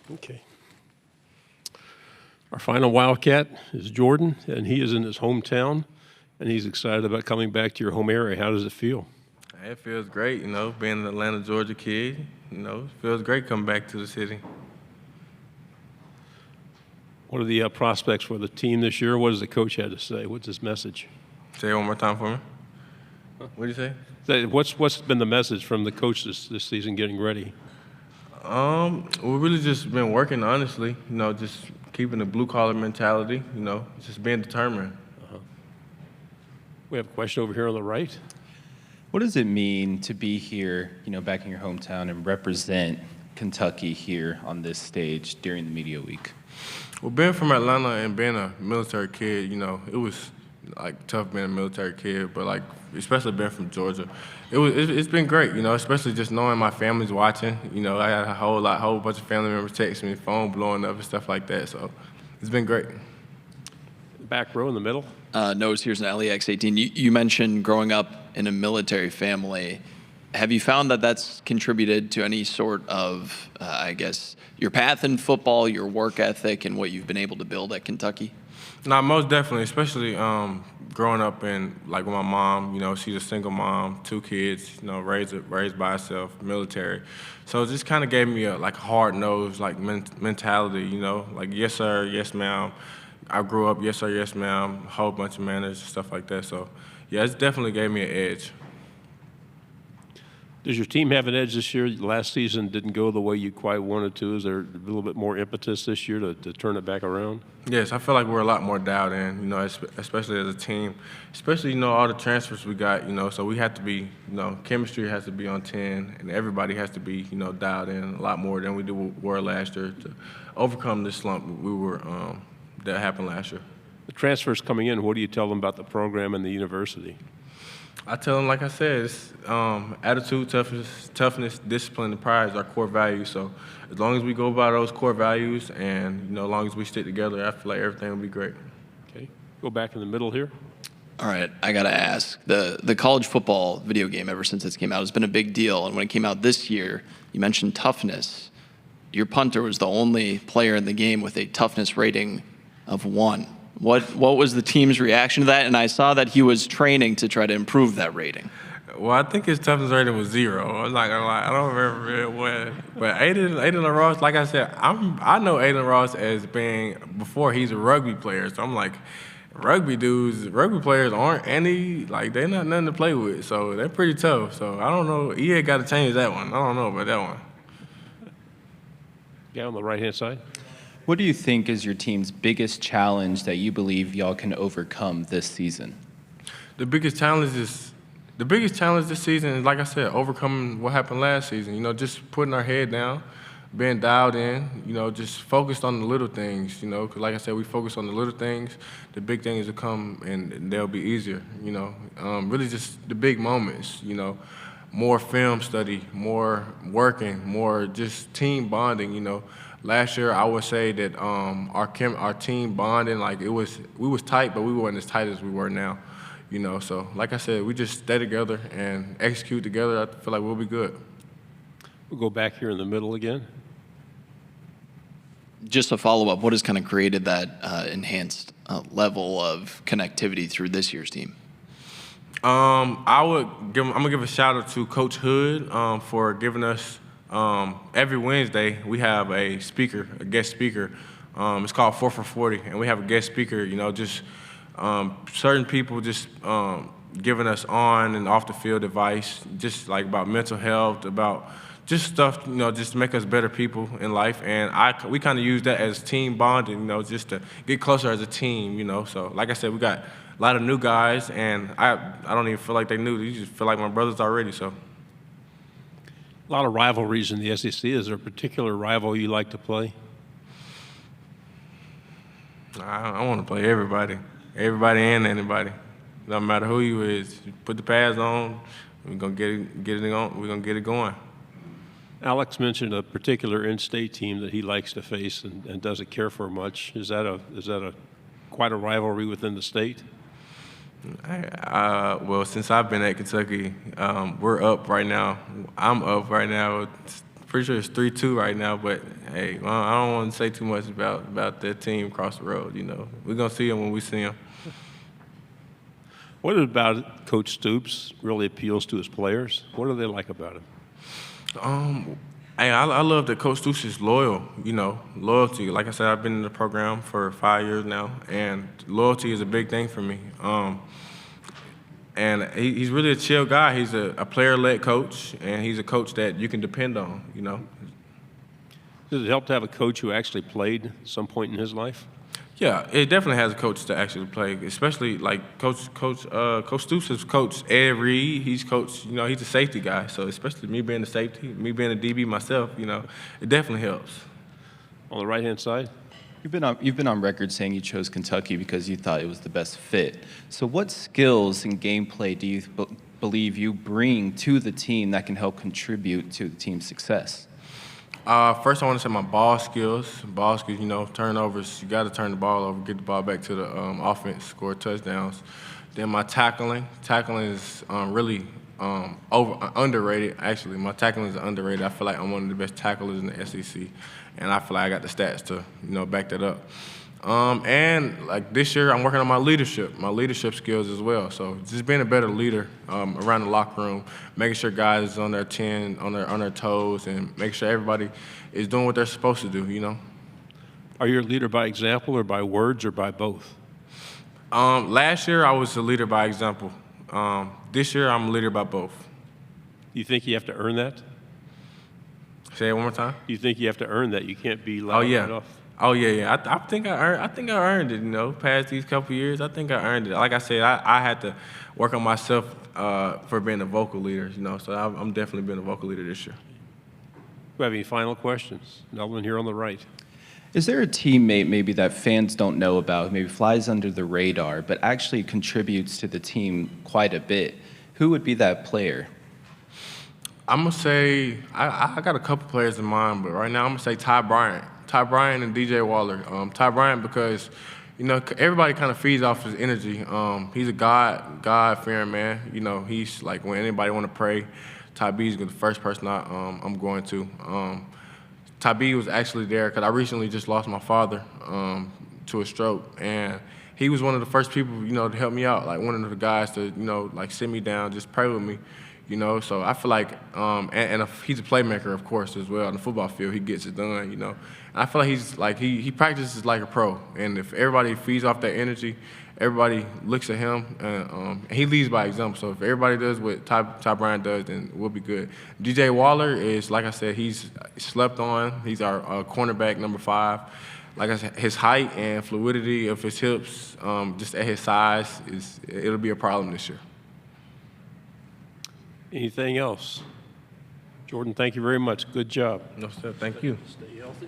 Okay. Our final Wildcat is Jordan, and he is in his hometown, and he's excited about coming back to your home area. How does it feel? It feels great, being an Atlanta, Georgia kid. It feels great coming back to the city. What are the prospects for the team this year? What does the coach have to say? What's his message? Say it one more time for me. What did you say? What's been the message from the coach this season getting ready? We've really just been working, honestly. Just keeping the blue-collar mentality, just being determined. We have a question over here on the right. What does it mean to be here, back in your hometown and represent Kentucky here on this stage during the media week? Well, being from Atlanta and being a military kid, it was tough being a military kid, but especially being from Georgia, it's been great, especially just knowing my family's watching. I had a whole bunch of family members texting me, phone blowing up and stuff like that. So it's been great. Back row in the middle. Nose, here's an LEX18. You mentioned growing up in a military family. Have you found that that's contributed to any sort of, your path in football, your work ethic, and what you've been able to build at Kentucky? No, most definitely, especially growing up with my mom. She's a single mom, 2 kids, raised by herself, military. So it just kind of gave me a hard-nosed mentality. Yes sir, yes ma'am. I grew up, yes sir, yes ma'am, a whole bunch of manners and stuff like that. So yeah, it definitely gave me an edge. Does your team have an edge this year? Last season didn't go the way you quite wanted to. Is there a little bit more impetus this year to turn it back around? Yes, I feel like we're a lot more dialed in, especially as a team. Especially, all the transfers we got, so we have to be, chemistry has to be on 10, and everybody has to be, dialed in a lot more than we were last year to overcome this slump that happened last year. The transfers coming in, what do you tell them about the program and the university? I tell them, like I said, it's attitude, toughness, discipline, and pride is our core values. So as long as we go by those core values and, as long as we stick together, I feel like everything will be great. Okay. Go back in the middle here. All right, I got to ask. The college football video game, ever since it came out, has been a big deal. And when it came out this year, you mentioned toughness. Your punter was the only player in the game with a toughness rating of 1. What was the team's reaction to that? And I saw that he was training to try to improve that rating. Well, I think his toughness rating was 0. I'm not gonna lie, I don't remember what. But Aiden Ross, like I said, I know Aiden Ross as being before he's a rugby player. So I'm like, rugby players aren't they're not nothing to play with. So they're pretty tough. So I don't know. EA got to change that one. I don't know about that one. Yeah, on the right hand side. What do you think is your team's biggest challenge that you believe y'all can overcome this season? The biggest challenge this season is, like I said, overcoming what happened last season. Just putting our head down, being dialed in, just focused on the little things, because like I said, we focus on the little things. The big things will come and they'll be easier, really just the big moments, more film study, more working, more just team bonding, Last year, I would say that our team bonding, we was tight, but we weren't as tight as we were now, So, like I said, we just stay together and execute together. I feel like we'll be good. We'll go back here in the middle again. Just a follow-up, what has kind of created that enhanced level of connectivity through this year's team? I'm gonna give a shout out to Coach Hood for giving us. Every Wednesday, we have a guest speaker. It's called 4 for 40, and we have a guest speaker, just certain people just giving us on and off the field advice, just about mental health, about just stuff, just to make us better people in life. And we kind of use that as team bonding, just to get closer as a team, So, like I said, we got a lot of new guys, and I don't even feel like they new. You just feel like my brothers already, so. A lot of rivalries in the SEC. Is there a particular rival you like to play? I want to play everybody and anybody. No matter who you is, you put the pads on. We're gonna get it on. We're gonna get it going. Alex mentioned a particular in-state team that he likes to face and doesn't care for much. Is that quite a rivalry within the state? Well, since I've been at Kentucky, we're up right now. I'm up right now Pretty sure it's 3-2 right now, but hey, well, I don't want to say too much about that team across the road. You know, we're gonna see them when we see them. What about Coach Stoops really appeals to his players? What do they like about him? Hey, I love that Coach Stoops is loyal. You know, loyalty. Like I said, I've been in the program for 5 years now, and loyalty is a big thing for me. And he's really a chill guy. He's a player-led coach, and he's a coach that you can depend on, you know. Does it help to have a coach who actually played at some point in his life? Yeah, it definitely has a coach to actually play, especially like Coach Stoops has coached Ed Reed. He's coached, you know, he's a safety guy. So especially me being a safety, me being a DB myself, you know, it definitely helps. On the right-hand side? You've been on record saying you chose Kentucky because you thought it was the best fit. So what skills and gameplay do you believe you bring to the team that can help contribute to the team's success? First, I want to say my ball skills. Ball skills, you know, turnovers. You got to turn the ball over, get the ball back to the offense, score touchdowns. Then my tackling. Tackling is really underrated. Actually, my tackling is underrated. I feel like I'm one of the best tacklers in the SEC, and I feel like I got the stats to, you know, back that up. And like this year, I'm working on my leadership skills as well. So just being a better leader around the locker room, making sure guys is on their 10, on their toes, and making sure everybody is doing what they're supposed to do. You know. Are you a leader by example or by words or by both? Last year, I was a leader by example. This year, I'm a leader by both. Do you think you have to earn that? Say it one more time. Do you think you have to earn that? You can't be loud right off. Oh yeah. I think I earned it. You know, past these couple years, I think I earned it. Like I said, I had to work on myself for being a vocal leader. You know, so I'm definitely being a vocal leader this year. Do you have any final questions? Another one here on the right. Is there a teammate maybe that fans don't know about, maybe flies under the radar, but actually contributes to the team quite a bit? Who would be that player? I'm gonna say I got a couple players in mind, but right now I'm gonna say Ty Bryant. Ty Bryant and DJ Waller. Ty Bryant because, you know, everybody kind of feeds off his energy. He's a God-fearing man. You know, he's like when anybody want to pray, Ty B is the first person I'm going to. Ty B was actually there because I recently just lost my father to a stroke, and he was one of the first people, you know, to help me out. Like one of the guys to, you know, like sit me down, just pray with me. You know, so I feel like, he's a playmaker, of course, as well. On the football field, he gets it done, you know. And I feel like he's like, he practices like a pro. And if everybody feeds off that energy, everybody looks at him, and he leads by example. So if everybody does what Ty Bryant does, then we'll be good. DJ Waller is, like I said, he's slept on. He's our cornerback, number 5. Like I said, his height and fluidity of his hips, just at his size, it'll be a problem this year. Anything else? Jordan, thank you very much. Good job. No, sir. Thank you. Stay healthy.